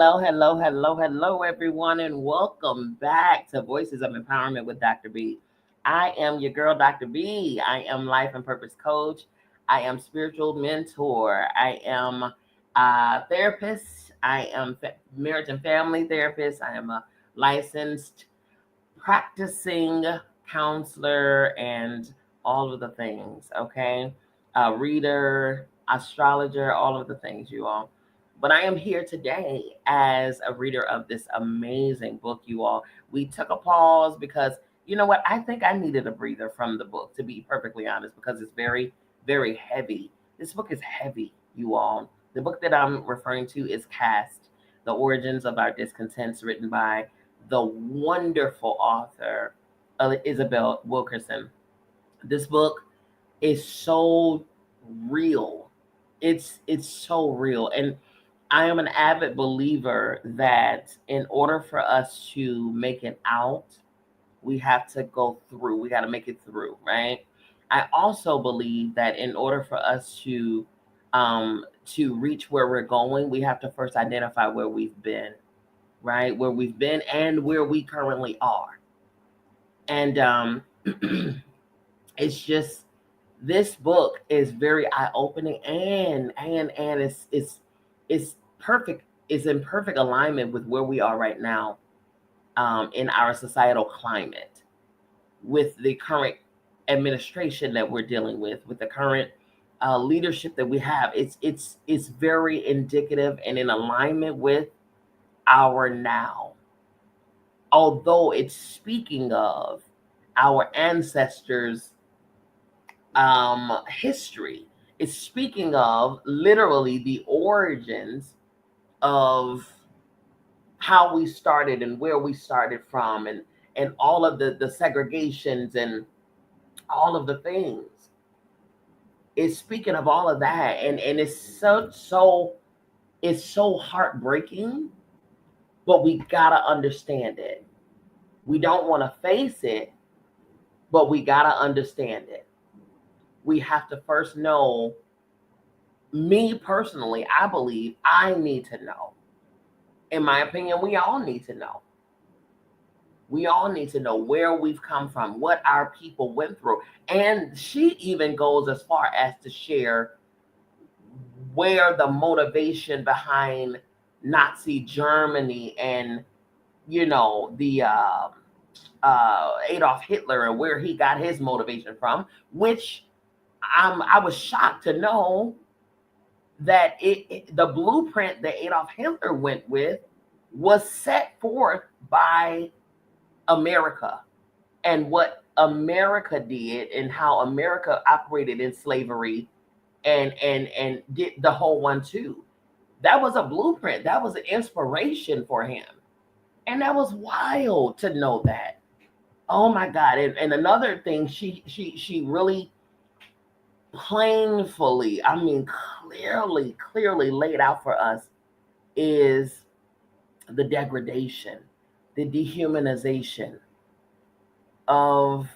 Hello, everyone, and welcome back to Voices of Empowerment with Dr. B. I am your girl, Dr. B. I am life and purpose coach. I am spiritual mentor. I am a therapist. I am marriage and family therapist. I am a licensed practicing counselor and all of the things, okay? Reader, astrologer, all of the things, you all. But I am here today as a reader of this amazing book, you all. We took a pause because, you know what? I think I needed a breather from the book, to be perfectly honest, because it's very, very heavy. This book is heavy, you all. The book that I'm referring to is Caste, The Origins of Our Discontents, written by the wonderful author Isabel Wilkerson. This book is so real. It's so real, and I am an avid believer that in order for us to make it out, we have to go through. We got to make it through, right? I also believe that in order for us to reach where we're going, we have to first identify where we've been, right? Where we've been and where we currently are. And it's just this book is very eye opening and it's perfect. It's in perfect alignment with where we are right now in our societal climate, with the current administration that we're dealing with the current leadership that we have. It's very indicative and in alignment with our now, although it's speaking of our ancestors' history. It's speaking of literally the origins of how we started and where we started from, and all of the segregations and all of the things. It's speaking of all of that, and it's it's so heartbreaking, but we gotta understand it. We don't want to face it, but we got to understand it. We have to first know. Me personally, I believe I need to know. In my opinion, we all need to know. We all need to know where we've come from, what our people went through. And she even goes as far as to share where the motivation behind Nazi Germany and, the Adolf Hitler and where he got his motivation from, which I was shocked to know that the blueprint that Adolf Hitler went with was set forth by America, and what America did and how America operated in slavery and did the whole 1-2. That was a blueprint. That was an inspiration for him. And that was wild to know that. Oh my God. And another thing she really plainly, I mean, clearly laid out for us is the degradation, the dehumanization of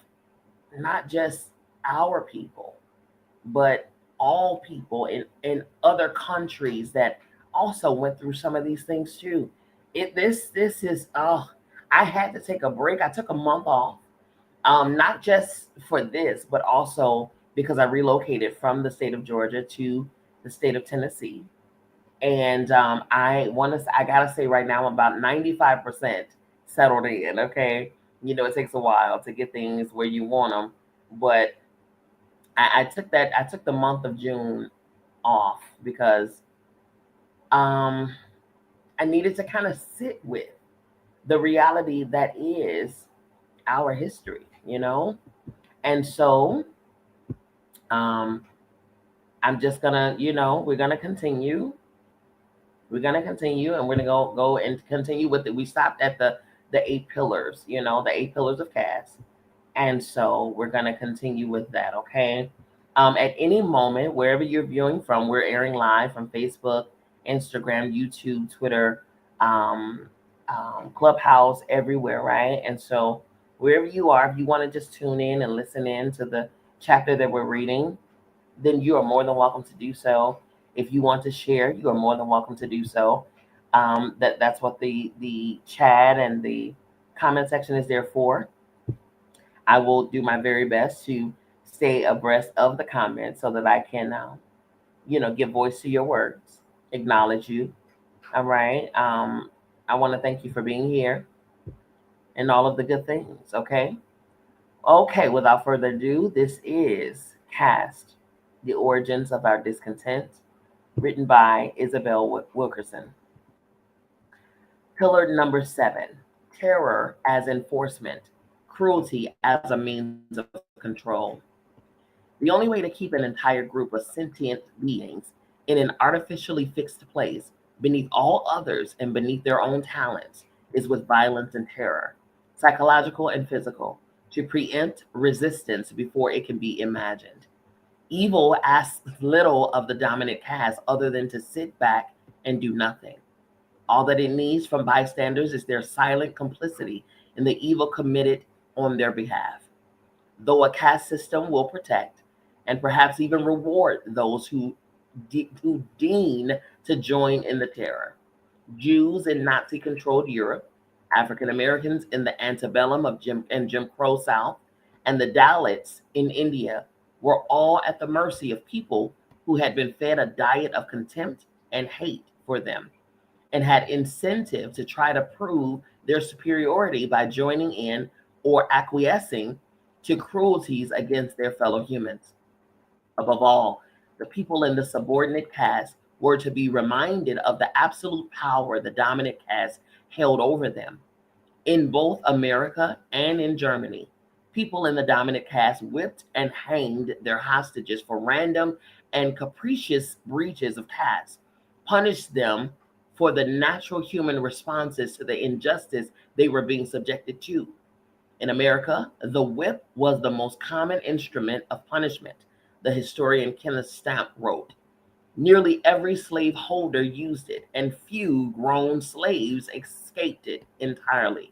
not just our people, but all people in other countries that also went through some of these things too. This is I had to take a break. I took a month off, not just for this, but also because I relocated from the state of Georgia to the state of Tennessee. And I gotta say right now I'm about 95% settled in. Okay, it takes a while to get things where you want them, but I took the month of June off because I needed to kind of sit with the reality that is our history. And so I'm just gonna, we're gonna continue. We're gonna continue, and we're gonna go and continue with it. We stopped at the 8 pillars, the 8 pillars of caste, and so we're gonna continue with that. Okay. At any moment, wherever you're viewing from, we're airing live from Facebook, Instagram, YouTube, Twitter, Clubhouse, everywhere, right? And so wherever you are, if you want to just tune in and listen in to the chapter that we're reading, then you are more than welcome to do so. If you want to share, you are more than welcome to do so. That's what the chat and the comment section is there for. I will do my very best to stay abreast of the comments so that I can, give voice to your words, acknowledge you. All right. I want to thank you for being here and all of the good things. Okay. Okay. Without further ado, this is Caste, The Origins of Our Discontent, written by Isabel Wilkerson. Pillar number 7: terror as enforcement, cruelty as a means of control. The only way to keep an entire group of sentient beings in an artificially fixed place beneath all others and beneath their own talents is with violence and terror, psychological and physical, to preempt resistance before it can be imagined. Evil asks little of the dominant caste other than to sit back and do nothing. All that it needs from bystanders is their silent complicity in the evil committed on their behalf. Though a caste system will protect and perhaps even reward those who deign to join in the terror. Jews in Nazi controlled Europe, African Americans in the antebellum of Jim Crow South, and the Dalits in India were all at the mercy of people who had been fed a diet of contempt and hate for them and had incentive to try to prove their superiority by joining in or acquiescing to cruelties against their fellow humans. Above all, the people in the subordinate caste were to be reminded of the absolute power the dominant caste held over them. In both America and in Germany, people in the dominant caste whipped and hanged their hostages for random and capricious breaches of caste, punished them for the natural human responses to the injustice they were being subjected to. In America, the whip was the most common instrument of punishment, the historian Kenneth Stamp wrote. Nearly every slaveholder used it, and few grown slaves escaped it entirely.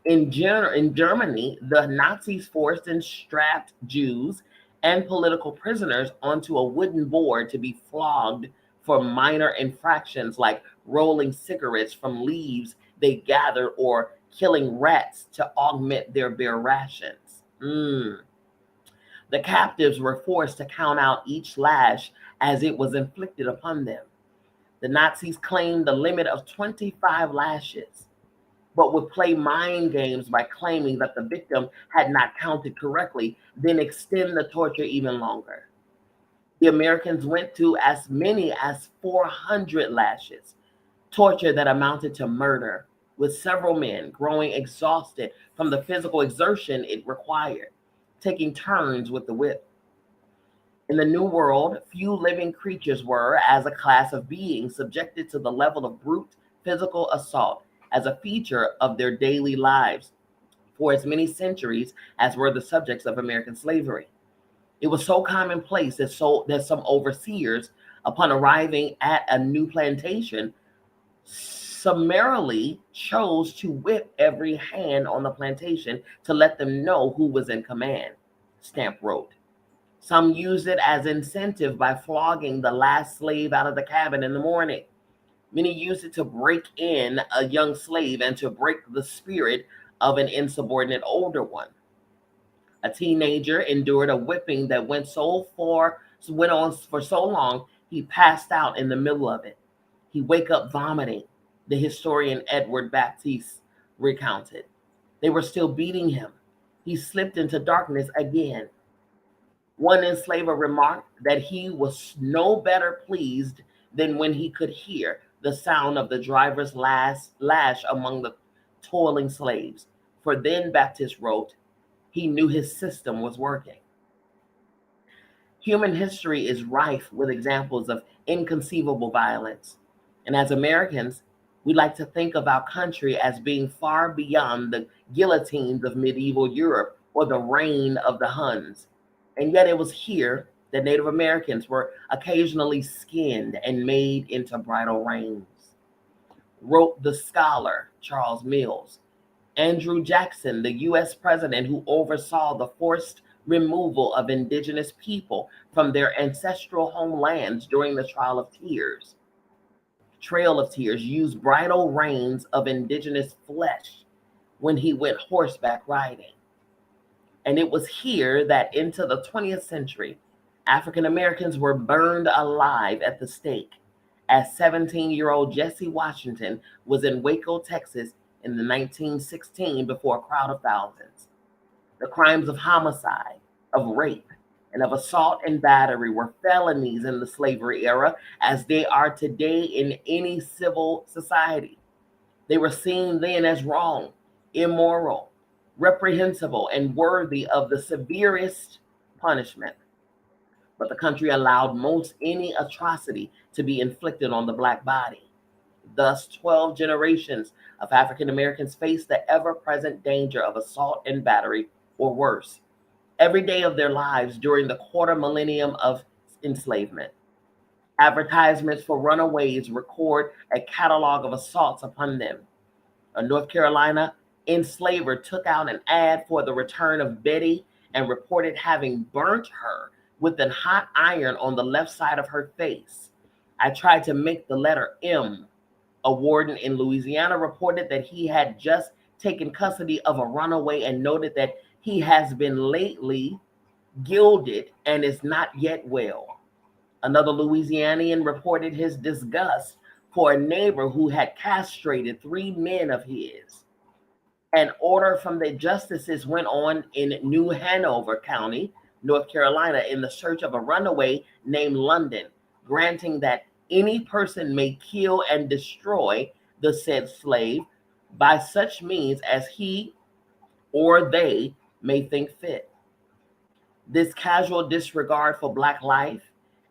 In Germany, the Nazis forced and strapped Jews and political prisoners onto a wooden board to be flogged for minor infractions like rolling cigarettes from leaves they gathered or killing rats to augment their bare rations. The captives were forced to count out each lash as it was inflicted upon them. The Nazis claimed the limit of 25 lashes, but would play mind games by claiming that the victim had not counted correctly, then extend the torture even longer. The Americans went to as many as 400 lashes, torture that amounted to murder, with several men growing exhausted from the physical exertion it required, taking turns with the whip. In the New World, few living creatures were, as a class of beings, subjected to the level of brute physical assault as a feature of their daily lives for as many centuries as were the subjects of American slavery. It was so commonplace that some overseers, upon arriving at a new plantation, summarily chose to whip every hand on the plantation to let them know who was in command, Stamp wrote. Some used it as incentive by flogging the last slave out of the cabin in the morning. Many used it to break in a young slave and to break the spirit of an insubordinate older one. A teenager endured a whipping that went on for so long he passed out in the middle of it. He wake up vomiting, the historian Edward Baptiste recounted. They were still beating him. He slipped into darkness again. One enslaver remarked that he was no better pleased than when he could hear the sound of the driver's last lash among the toiling slaves. For then, Baptiste wrote, he knew his system was working. Human history is rife with examples of inconceivable violence. And as Americans, we like to think of our country as being far beyond the guillotines of medieval Europe or the reign of the Huns. And yet it was here that Native Americans were occasionally skinned and made into bridal reins. Wrote the scholar Charles Mills. Andrew Jackson, the US president who oversaw the forced removal of indigenous people from their ancestral homelands during the Trial of Tears. Trail of Tears used bridle reins of indigenous flesh when he went horseback riding. And it was here that into the 20th century, African Americans were burned alive at the stake as 17-year-old Jesse Washington was in Waco, Texas in the 1916 before a crowd of thousands. The crimes of homicide, of rape, and of assault and battery were felonies in the slavery era as they are today in any civil society. They were seen then as wrong, immoral, reprehensible, and worthy of the severest punishment. But the country allowed most any atrocity to be inflicted on the Black body. Thus, 12 generations of African Americans faced the ever present danger of assault and battery, or worse, every day of their lives during the quarter millennium of enslavement. Advertisements for runaways record a catalog of assaults upon them. A North Carolina enslaver took out an ad for the return of Betty and reported having burnt her with a hot iron on the left side of her face. I tried to make the letter M. A warden in Louisiana reported that he had just taken custody of a runaway and noted that he has been lately gilded and is not yet well. Another Louisianian reported his disgust for a neighbor who had castrated 3 men of his. An order from the justices went on in New Hanover County, North Carolina, in the search of a runaway named London, granting that any person may kill and destroy the said slave by such means as he or they may think fit. This casual disregard for Black life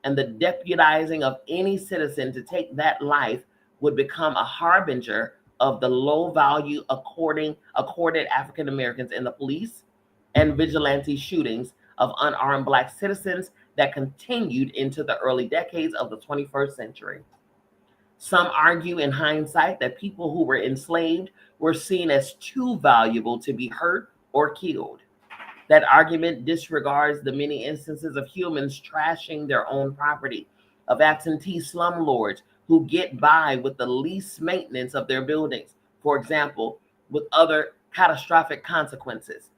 and the deputizing of any citizen to take that life would become a harbinger of the low value accorded African Americans in the police and vigilante shootings of unarmed Black citizens that continued into the early decades of the 21st century. Some argue in hindsight that people who were enslaved were seen as too valuable to be hurt or killed. That argument disregards the many instances of humans trashing their own property, of absentee slumlords who get by with the least maintenance of their buildings, for example, with other catastrophic consequences.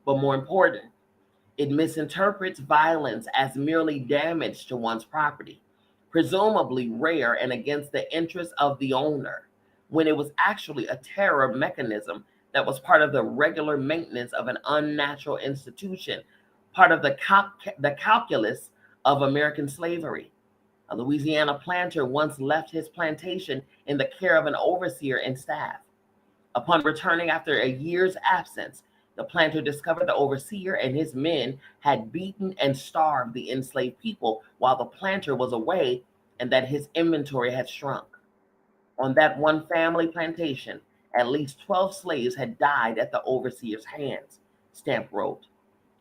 But more important, it misinterprets violence as merely damage to one's property, presumably rare and against the interests of the owner, when it was actually a terror mechanism that was part of the regular maintenance of an unnatural institution, part of the calculus of American slavery. A Louisiana planter once left his plantation in the care of an overseer and staff. Upon returning after a year's absence, the planter discovered the overseer and his men had beaten and starved the enslaved people while the planter was away, and that his inventory had shrunk. On that one family plantation, at least 12 slaves had died at the overseer's hands, Stamp wrote.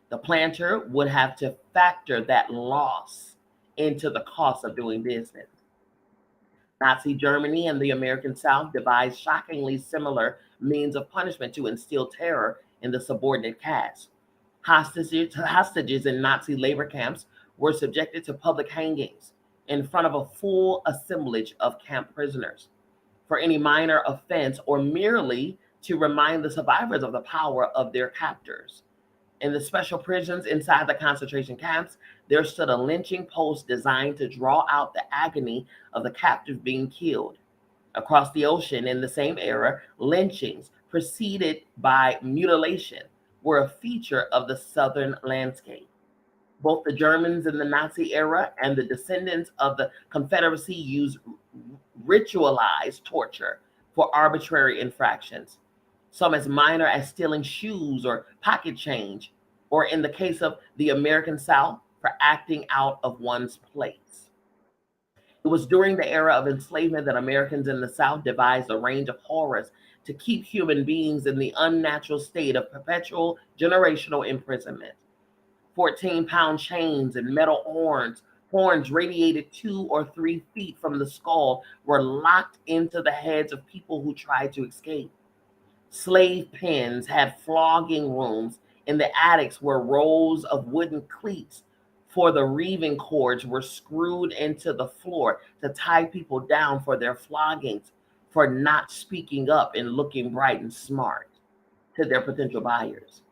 The planter would have to factor that loss into the cost of doing business. Nazi Germany and the American South devised shockingly similar means of punishment to instill terror in the subordinate caste. Hostages in Nazi labor camps were subjected to public hangings in front of a full assemblage of camp prisoners for any minor offense or merely to remind the survivors of the power of their captors. In the special prisons inside the concentration camps, there stood a lynching post designed to draw out the agony of the captive being killed. Across the ocean in the same era, lynchings preceded by mutilation were a feature of the Southern landscape. Both the Germans in the Nazi era and the descendants of the Confederacy used ritualized torture for arbitrary infractions, some as minor as stealing shoes or pocket change, or in the case of the American South, for acting out of one's place. It was during the era of enslavement that Americans in the South devised a range of horrors to keep human beings in the unnatural state of perpetual generational imprisonment. 14-pound chains and metal horns radiated 2 or 3 feet from the skull were locked into the heads of people who tried to escape. Slave pens had flogging rooms in the attics where rows of wooden cleats for the reeving cords were screwed into the floor to tie people down for their floggings for not speaking up and looking bright and smart to their potential buyers.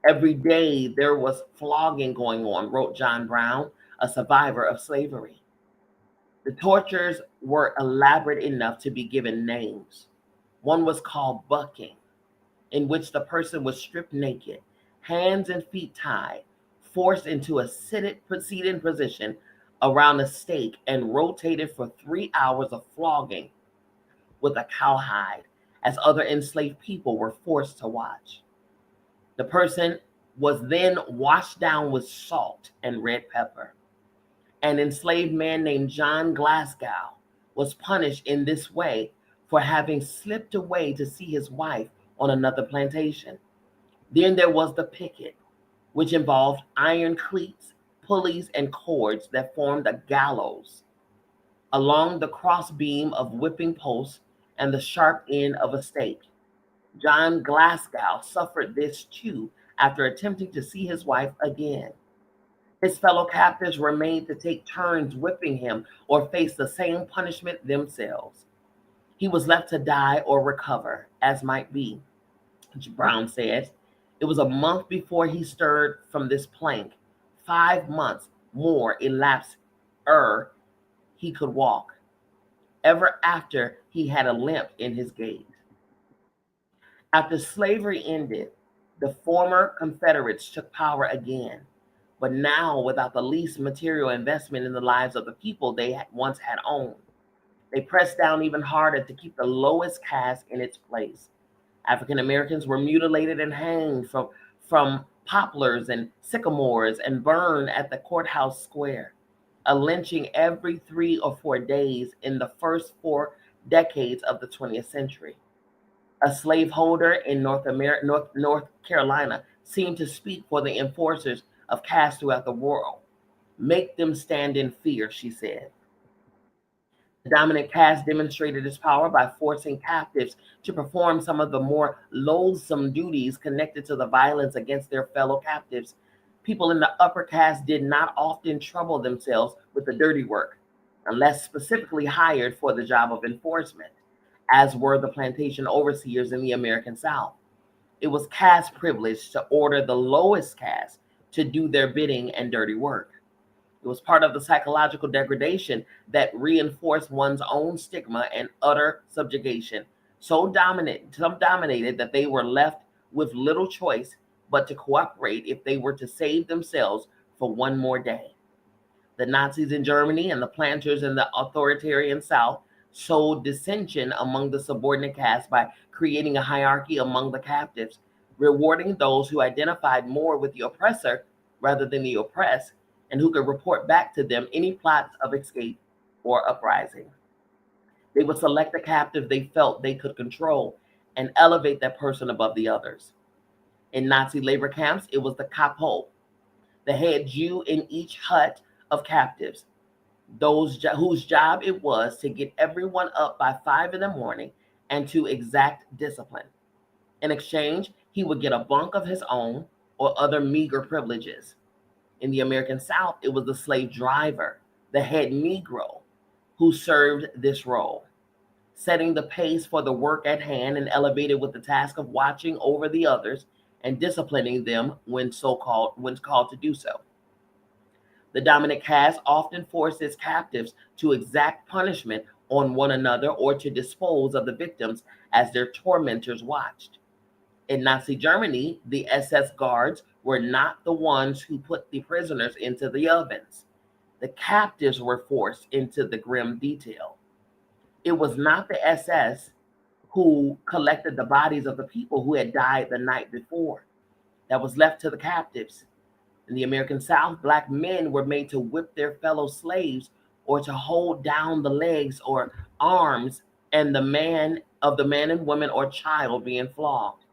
Every day there was flogging going on, wrote John Brown, a survivor of slavery. The tortures were elaborate enough to be given names. One was called bucking, in which the person was stripped naked, hands and feet tied, forced into a seated position around a stake, and rotated for 3 hours of flogging with a cowhide, as other enslaved people were forced to watch. The person was then washed down with salt and red pepper. An enslaved man named John Glasgow was punished in this way for having slipped away to see his wife on another plantation. Then there was the picket, which involved iron cleats, pulleys, and cords that formed a gallows along the crossbeam of whipping posts and the sharp end of a stake. John Glasgow suffered this too after attempting to see his wife again. His fellow captives were made to take turns whipping him or face the same punishment themselves. He was left to die or recover, as might be. Brown says, it was a month before he stirred from this plank. 5 months more elapsed ere he could walk. Ever after he had a limp in his gait. After slavery ended, the former Confederates took power again, but now without the least material investment in the lives of the people they once had owned. They pressed down even harder to keep the lowest caste in its place. African Americans were mutilated and hanged from poplars and sycamores and burned at the courthouse square, a lynching every 3 or 4 days in the first 4 decades of the 20th century. A slaveholder in North Carolina seemed to speak for the enforcers of caste throughout the world. Make them stand in fear, she said. The dominant caste demonstrated its power by forcing captives to perform some of the more loathsome duties connected to the violence against their fellow captives. People in the upper caste did not often trouble themselves with the dirty work, unless specifically hired for the job of enforcement, as were the plantation overseers in the American South. It was caste privilege to order the lowest caste to do their bidding and dirty work. It was part of the psychological degradation that reinforced one's own stigma and utter subjugation, some dominated that they were left with little choice but to cooperate if they were to save themselves for one more day. The Nazis in Germany and the planters in the authoritarian South sowed dissension among the subordinate caste by creating a hierarchy among the captives, rewarding those who identified more with the oppressor rather than the oppressed, and who could report back to them any plots of escape or uprising. They would select a captive they felt they could control and elevate that person above the others. In Nazi labor camps, it was the capo, the head Jew in each hut of captives, whose job it was to get everyone up by 5 in the morning and to exact discipline. In exchange, he would get a bunk of his own or other meager privileges. In the American South, it was the slave driver, the head Negro, who served this role, setting the pace for the work at hand and elevated with the task of watching over the others and disciplining them when called to do so. The dominant caste often forced its captives to exact punishment on one another or to dispose of the victims as their tormentors watched. In Nazi Germany, the SS guards were not the ones who put the prisoners into the ovens. The captives were forced into the grim detail. It was not the SS who collected the bodies of the people who had died the night before. That was left to the captives. In the American South, Black men were made to whip their fellow slaves or to hold down the legs or arms and the man and woman or child being flogged.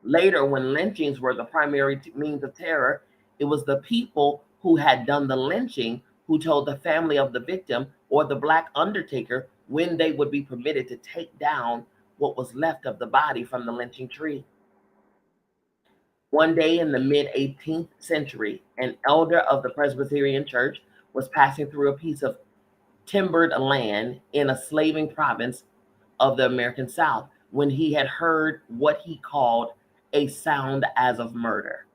Later, when lynchings were the primary means of terror, it was the people who had done the lynching who told the family of the victim or the Black undertaker when they would be permitted to take down what was left of the body from the lynching tree. One day in the mid 18th century, an elder of the Presbyterian Church was passing through a piece of timbered land in a slaving province of the American South when he had heard what he called a sound as of murder.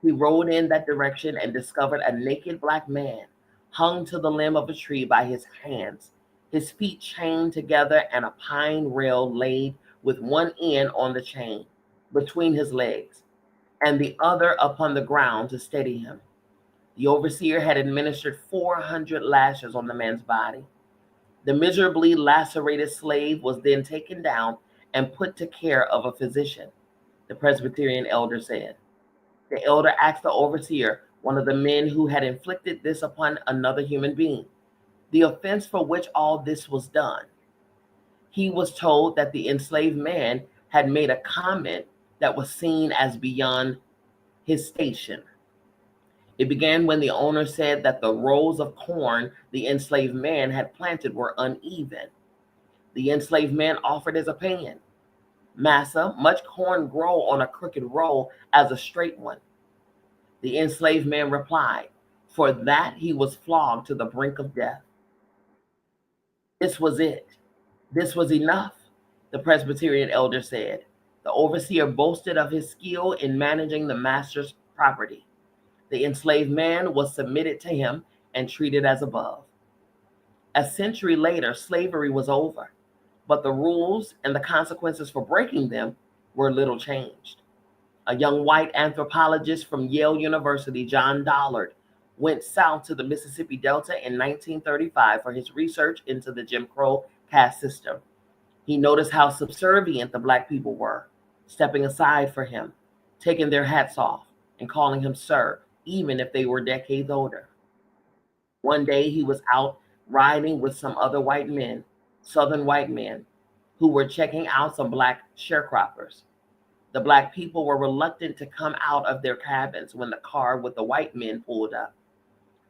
He rode in that direction and discovered a naked black man hung to the limb of a tree by his hands, his feet chained together, and a pine rail laid with one end on the chain between his legs and the other upon the ground to steady him. The overseer had administered 400 lashes on the man's body. The miserably lacerated slave was then taken down and put to care of a physician, the Presbyterian elder said. The elder asked the overseer, one of the men who had inflicted this upon another human being, the offense for which all this was done. He was told that the enslaved man had made a comment that was seen as beyond his station. It began when the owner said that the rows of corn the enslaved man had planted were uneven. The enslaved man offered his opinion. Massa, much corn grow on a crooked row as a straight one. The enslaved man replied, for that he was flogged to the brink of death. This was it. This was enough, the Presbyterian elder said. The overseer boasted of his skill in managing the master's property. The enslaved man was submitted to him and treated as above. A century later, slavery was over, but the rules and the consequences for breaking them were little changed. A young white anthropologist from Yale University, John Dollard, went south to the Mississippi Delta in 1935 for his research into the Jim Crow caste system. He noticed how subservient the Black people were, stepping aside for him, taking their hats off, and calling him sir, even if they were decades older. One day he was out riding with some other white men, Southern white men, who were checking out some Black sharecroppers. The Black people were reluctant to come out of their cabins when the car with the white men pulled up.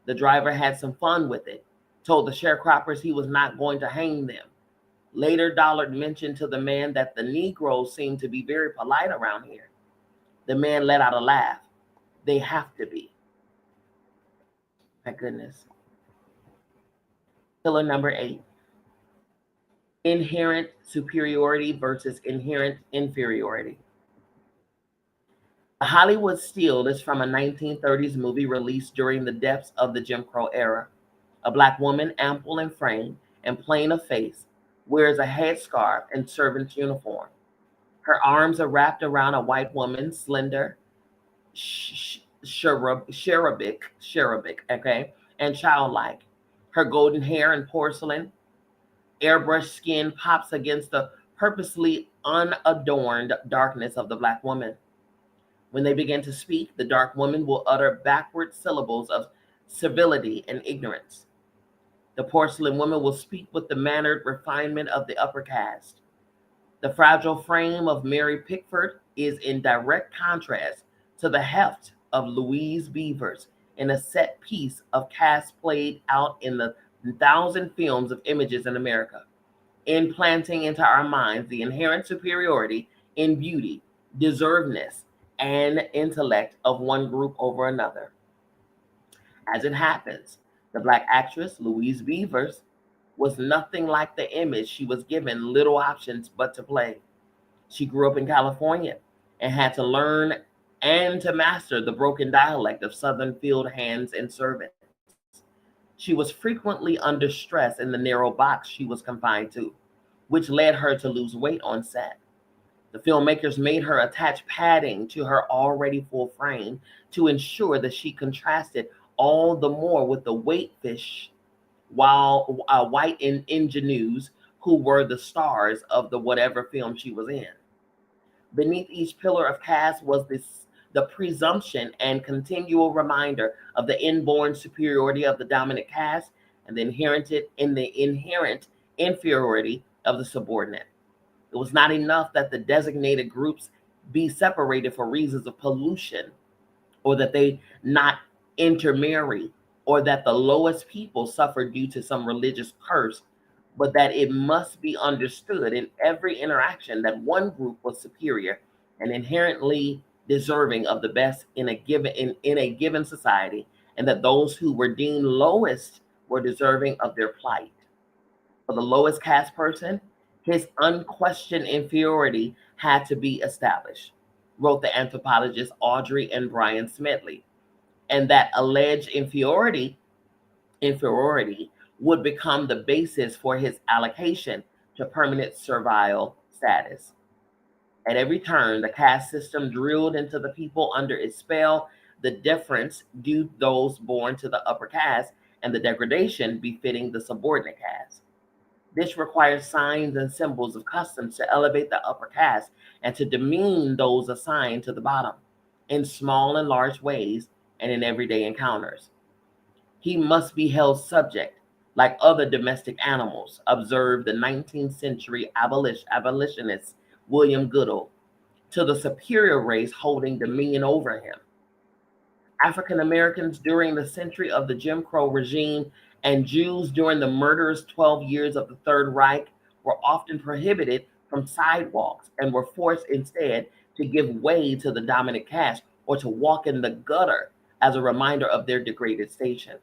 The driver had some fun with it, told the sharecroppers he was not going to hang them. Later, Dollard mentioned to the man that the Negroes seemed to be very polite around here. The man let out a laugh. They have to be. My goodness. Pillar number 8. Inherent superiority versus inherent inferiority. The Hollywood Still is from a 1930s movie released during the depths of the Jim Crow era. A Black woman, ample in frame and plain of face, wears a headscarf and servant's uniform. Her arms are wrapped around a white woman, slender, cherubic, and childlike. Her golden hair and porcelain, airbrushed skin pops against the purposely unadorned darkness of the Black woman. When they begin to speak, the dark woman will utter backward syllables of servility and ignorance. The porcelain woman will speak with the mannered refinement of the upper caste. The fragile frame of Mary Pickford is in direct contrast to the heft of Louise Beavers in a set piece of caste played out in the 1,000 films of images in America, implanting into our minds the inherent superiority in beauty, deservedness, and intellect of one group over another. As it happens, the Black actress Louise Beavers was nothing like the image she was given little options but to play. She grew up in California and had to learn and to master the broken dialect of Southern field hands and servants. She was frequently under stress in the narrow box she was confined to, which led her to lose weight on set. The filmmakers made her attach padding to her already full frame to ensure that she contrasted all the more with the weight fish while white ingenues who were the stars of the whatever film she was in. Beneath each pillar of caste was the presumption and continual reminder of the inborn superiority of the dominant caste and the inherent inferiority of the subordinate. It was not enough that the designated groups be separated for reasons of pollution, or that they not intermarry, or that the lowest people suffer due to some religious curse, but that it must be understood in every interaction that one group was superior and inherently deserving of the best in a given society, and that those who were deemed lowest were deserving of their plight. For the lowest caste person, his unquestioned inferiority had to be established, wrote the anthropologist Audrey and Brian Smedley, and that alleged inferiority would become the basis for his allocation to permanent servile status. At every turn, the caste system drilled into the people under its spell the deference due those born to the upper caste and the degradation befitting the subordinate caste. This requires signs and symbols of customs to elevate the upper caste and to demean those assigned to the bottom in small and large ways and in everyday encounters. He must be held subject, like other domestic animals, observed the 19th century abolitionist William Goodell, to the superior race holding dominion over him. African Americans during the century of the Jim Crow regime and Jews during the murderous 12 years of the Third Reich were often prohibited from sidewalks and were forced instead to give way to the dominant caste or to walk in the gutter as a reminder of their degraded station.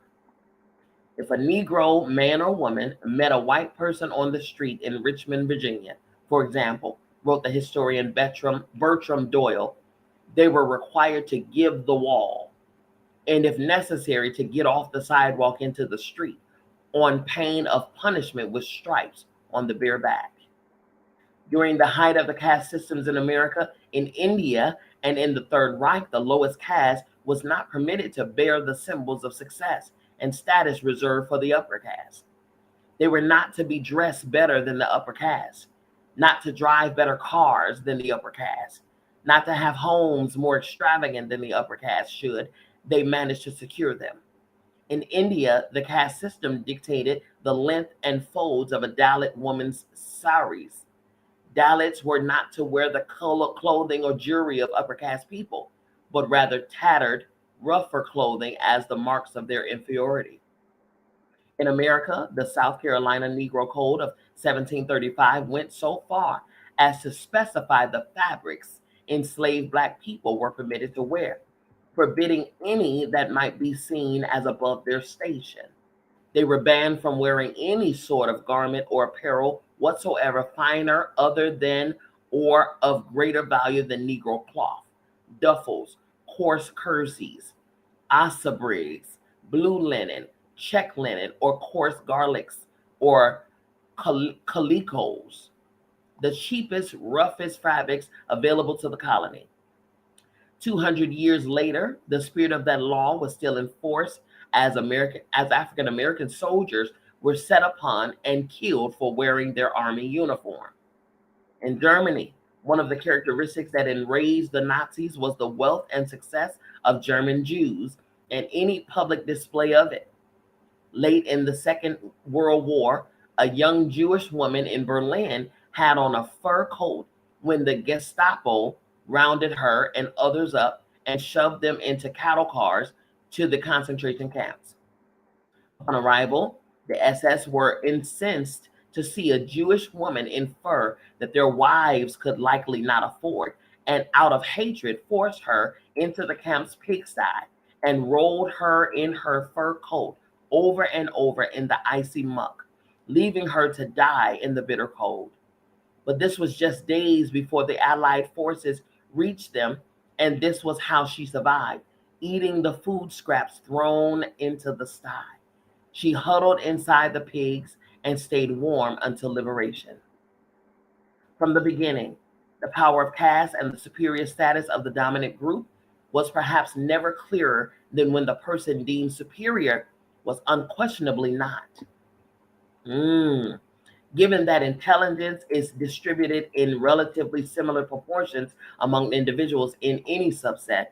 If a Negro man or woman met a white person on the street in Richmond, Virginia, for example, wrote the historian Bertram Doyle, they were required to give the wall, and if necessary, to get off the sidewalk into the street, on pain of punishment with stripes on the bare back. During the height of the caste systems in America, in India, and in the Third Reich, the lowest caste was not permitted to bear the symbols of success and status reserved for the upper caste. They were not to be dressed better than the upper caste, not to drive better cars than the upper caste, not to have homes more extravagant than the upper caste should they manage to secure them. In India, the caste system dictated the length and folds of a Dalit woman's saris. Dalits were not to wear the clothing or jewelry of upper caste people, but rather tattered, rougher clothing as the marks of their inferiority. In America, the South Carolina Negro Code of 1735 went so far as to specify the fabrics enslaved Black people were permitted to wear, forbidding any that might be seen as above their station. They were banned from wearing any sort of garment or apparel whatsoever finer, other than, or of greater value than Negro cloth, duffels, coarse kerseys, ossabrigs, blue linen, check linen, or coarse garlics, or calicos, the cheapest, roughest fabrics available to the colony. 200 years later, the spirit of that law was still in force as African American soldiers were set upon and killed for wearing their army uniform. In Germany, one of the characteristics that enraged the Nazis was the wealth and success of German Jews and any public display of it. Late in the Second World War, a young Jewish woman in Berlin had on a fur coat when the Gestapo rounded her and others up and shoved them into cattle cars to the concentration camps. Upon arrival, the SS were incensed to see a Jewish woman in fur that their wives could likely not afford, and out of hatred forced her into the camp's pigsty and rolled her in her fur coat over and over in the icy muck, leaving her to die in the bitter cold. But this was just days before the Allied forces reached them, and this was how she survived, eating the food scraps thrown into the sty. She huddled inside the pigs and stayed warm until liberation. From the beginning, the power of caste and the superior status of the dominant group was perhaps never clearer than when the person deemed superior was unquestionably not. Given that intelligence is distributed in relatively similar proportions among individuals in any subset,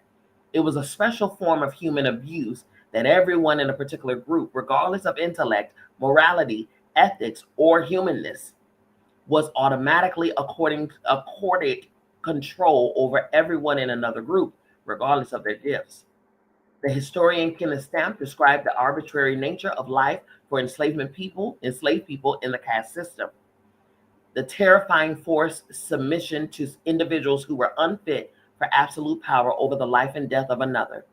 it was a special form of human abuse that everyone in a particular group, regardless of intellect, morality, ethics, or humanness, was automatically accorded control over everyone in another group, regardless of their gifts. The historian Kenneth Stamp described the arbitrary nature of life for enslaved people in the caste system. The terrifying forced submission to individuals who were unfit for absolute power over the life and death of another.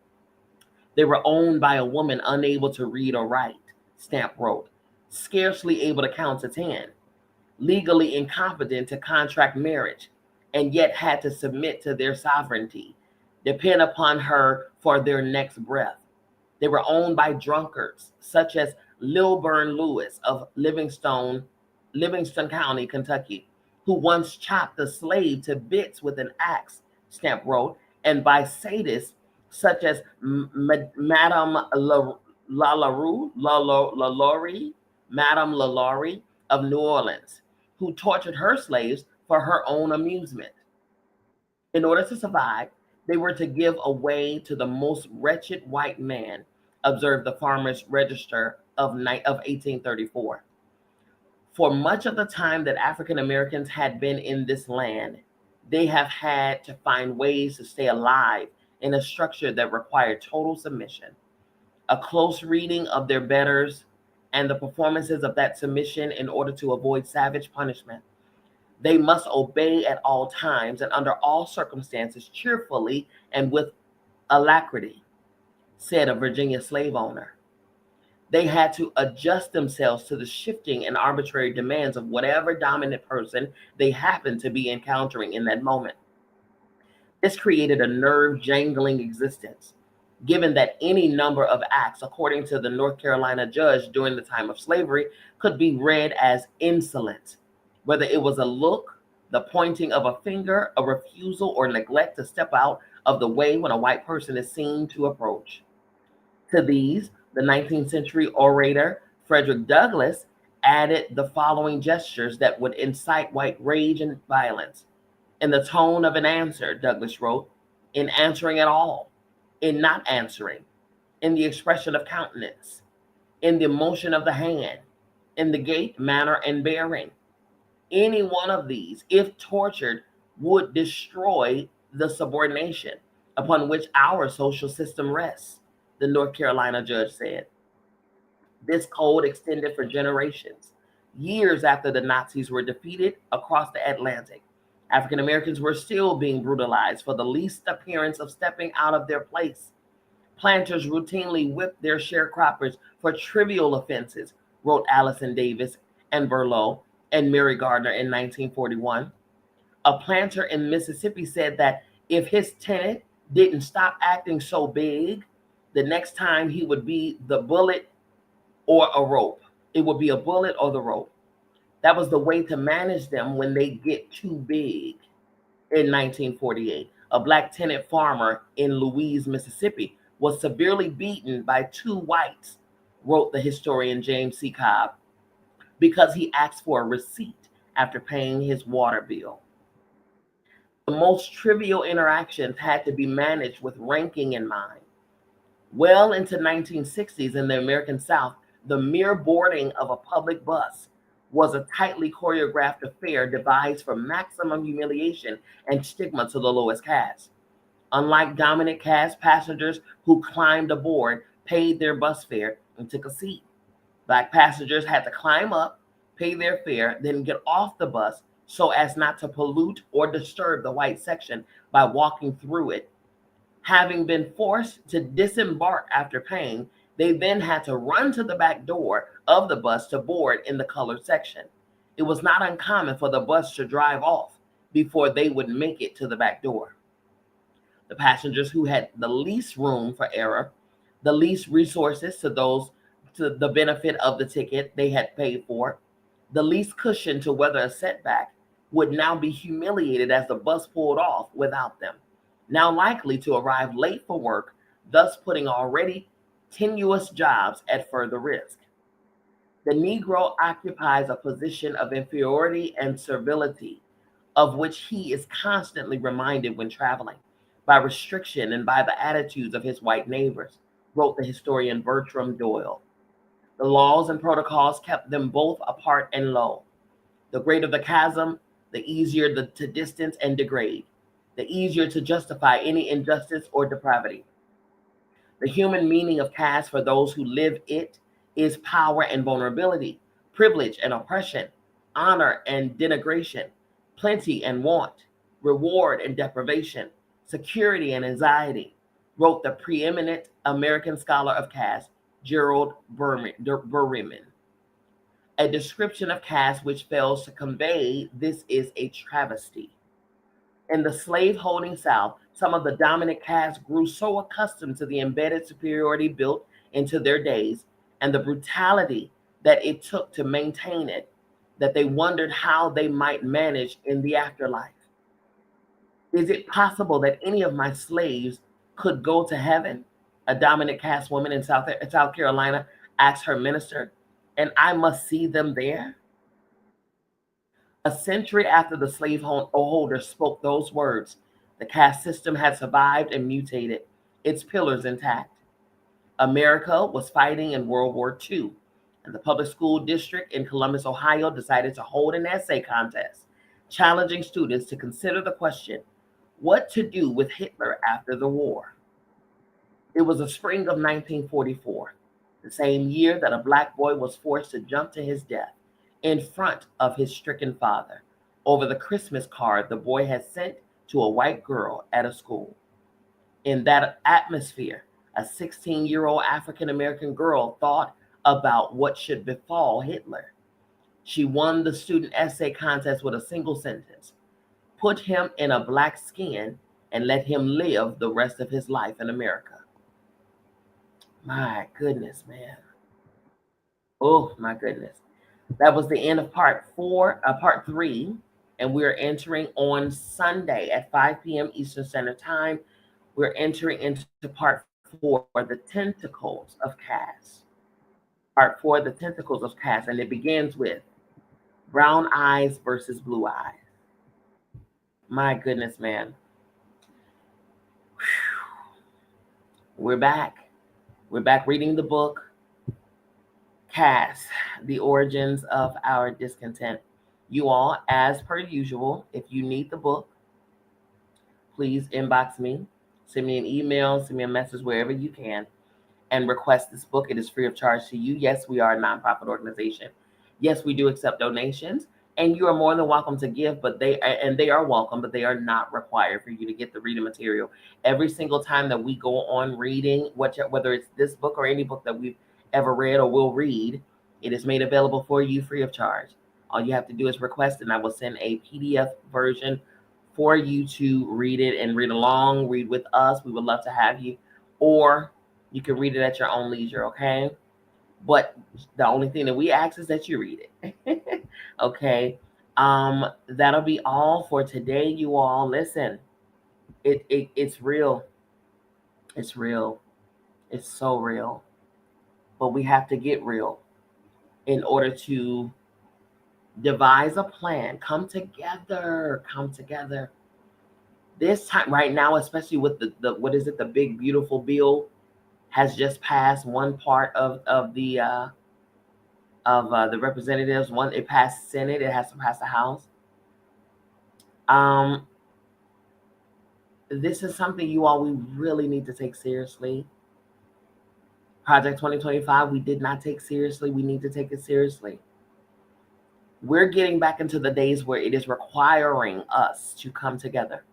They were owned by a woman unable to read or write, Stamp wrote, scarcely able to count to 10, legally incompetent to contract marriage, and yet had to submit to their sovereignty, depend upon her for their next breath. They were owned by drunkards, such as Lilburn Lewis of Livingston County, Kentucky, who once chopped a slave to bits with an axe, Stamp wrote, and by sadists such as Madame LaLaurie, Madame LaLaurie of New Orleans, who tortured her slaves for her own amusement. In order to survive, they were to give away to the most wretched white man, observed the Farmer's Register of 1834. For much of the time that African Americans had been in this land, they have had to find ways to stay alive in a structure that required total submission. A close reading of their betters and the performances of that submission in order to avoid savage punishment. They must obey at all times and under all circumstances cheerfully and with alacrity, said a Virginia slave owner. They had to adjust themselves to the shifting and arbitrary demands of whatever dominant person they happened to be encountering in that moment. This created a nerve-jangling existence, given that any number of acts, according to the North Carolina judge during the time of slavery, could be read as insolent, whether it was a look, the pointing of a finger, a refusal or neglect to step out of the way when a white person is seen to approach. To these, the 19th century orator Frederick Douglass added the following gestures that would incite white rage and violence. In the tone of an answer, Douglass wrote, in answering at all, in not answering, in the expression of countenance, in the motion of the hand, in the gait, manner, and bearing. Any one of these, if tortured, would destroy the subordination upon which our social system rests, the North Carolina judge said. This code extended for generations. Years after the Nazis were defeated across the Atlantic, African Americans were still being brutalized for the least appearance of stepping out of their place. Planters routinely whipped their sharecroppers for trivial offenses, wrote Allison Davis and Burlow and Mary Gardner in 1941. A planter in Mississippi said that if his tenant didn't stop acting so big, the next time he would be the bullet or a rope. It would be a bullet or the rope. That was the way to manage them when they get too big. In 1948, a black tenant farmer in Louise, Mississippi, was severely beaten by two whites, wrote the historian James C. Cobb, because he asked for a receipt after paying his water bill. The most trivial interactions had to be managed with ranking in mind. Well into 1960s in the American South, the mere boarding of a public bus was a tightly choreographed affair devised for maximum humiliation and stigma to the lowest caste. Unlike dominant caste, passengers who climbed aboard paid their bus fare and took a seat. Black passengers had to climb up, pay their fare, then get off the bus so as not to pollute or disturb the white section by walking through it. Having been forced to disembark after paying, they then had to run to the back door of the bus to board in the colored section. It was not uncommon for the bus to drive off before they would make it to the back door. The passengers who had the least room for error, the least resources to the benefit of the ticket they had paid for, the least cushion to weather a setback, would now be humiliated as the bus pulled off without them, now likely to arrive late for work, thus putting already tenuous jobs at further risk. The Negro occupies a position of inferiority and servility, of which he is constantly reminded when traveling, by restriction and by the attitudes of his white neighbors, wrote the historian Bertram Doyle. The laws and protocols kept them both apart and low. The greater the chasm, the easier to distance and degrade, the easier to justify any injustice or depravity. The human meaning of caste for those who live it is power and vulnerability, privilege and oppression, honor and denigration, plenty and want, reward and deprivation, security, and anxiety, wrote the preeminent American scholar of caste, Gerald Berryman. A description of caste which fails to convey this is a travesty. In the slave-holding South, some of the dominant castes grew so accustomed to the embedded superiority built into their days and the brutality that it took to maintain it that they wondered how they might manage in the afterlife. Is it possible that any of my slaves could go to heaven? A dominant caste woman in South Carolina asked her minister, and I must see them there? A century after the slaveholder spoke those words, the caste system had survived and mutated, its pillars intact. America was fighting in World War II, and the public school district in Columbus, Ohio decided to hold an essay contest, challenging students to consider the question, what to do with Hitler after the war? It was the spring of 1944, the same year that a Black boy was forced to jump to his death in front of his stricken father over the Christmas card the boy had sent to a white girl at a school. In that atmosphere, a 16-year-old African-American girl thought about what should befall Hitler. She won the student essay contest with a single sentence: put him in a black skin and let him live the rest of his life in America. My goodness, man. Oh, my goodness. That was the end of part three, and we're entering on Sunday at 5 p.m. Eastern Standard Time. We're entering into part 4, the tentacles of caste. Part 4, the tentacles of caste, and it begins with brown eyes versus blue eyes. My goodness, man. We're back. We're back reading the book, Caste, the Origins of Our Discontent. You all, as per usual, if you need the book, please inbox me, send me an email, send me a message wherever you can, and request this book. It is free of charge to you. Yes, we are a nonprofit organization. Yes, we do accept donations, and you are more than welcome to give, but they are welcome, but they are not required for you to get the reading material. Every single time that we go on reading, whether it's this book or any book that we've ever read or will read, it is made available for you free of charge. All you have to do is request, and I will send a PDF version for you to read it and read along, read with us. We would love to have you, or you can read it at your own leisure, okay? But the only thing that we ask is that you read it. Okay. That'll be all for today, you all. Listen, it's real. It's real. It's so real. But we have to get real in order to devise a plan. Come together. Come together. This time right now, especially with the what is it, the big beautiful bill has just passed one part of the representatives. One, it passed Senate. It has to pass the House. This is something you all we really need to take seriously. Project 2025, we did not take seriously. We need to take it seriously. We're getting back into the days where it is requiring us to come together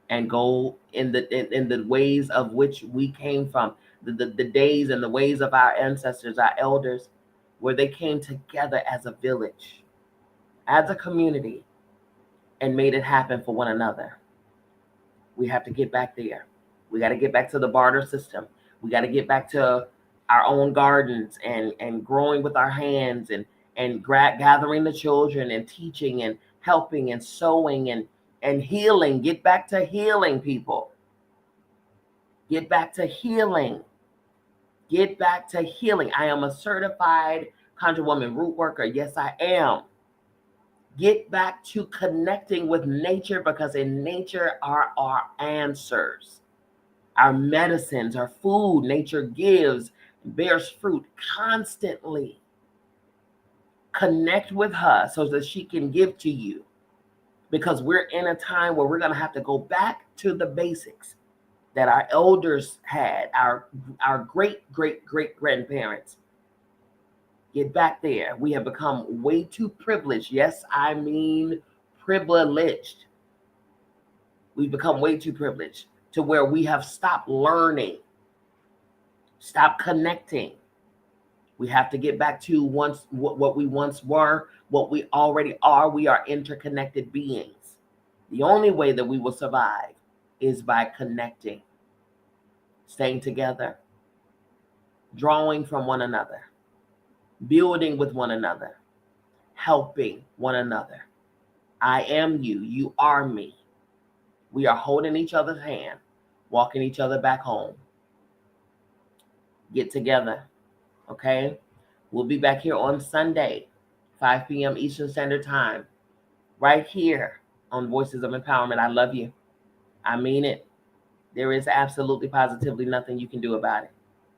and go in the ways of which we came from, the days and the ways of our ancestors, our elders, where they came together as a village, as a community, and made it happen for one another. We have to get back there. We got to get back to the barter system. We got to get back to our own gardens and growing with our hands and gathering the children and teaching and helping and sewing and healing. Get back to healing, people. Get back to healing. Get back to healing. I am a certified conjure woman root worker. Yes, I am. Get back to connecting with nature, because in nature are our answers, our medicines, our food. Nature gives, bears fruit constantly. Connect with her so that she can give to you, because we're in a time where we're going to have to go back to the basics that our elders had, our great grandparents. Get back there. We have become way too privileged. Yes, I mean privileged. We've become way too privileged to where we have stopped learning, stopped connecting. We have to get back to what we once were, what we already are. We are interconnected beings. The only way that we will survive is by connecting, staying together, drawing from one another, building with one another, helping one another. I am you, you are me. We are holding each other's hand, walking each other back home. Get together, okay? We'll be back here on Sunday, 5 p.m. Eastern Standard Time, right here on Voices of Empowerment. I love you. I mean it. There is absolutely positively nothing you can do about it.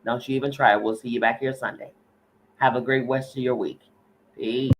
Don't you even try. We'll see you back here Sunday. Have a great rest of your week. Peace.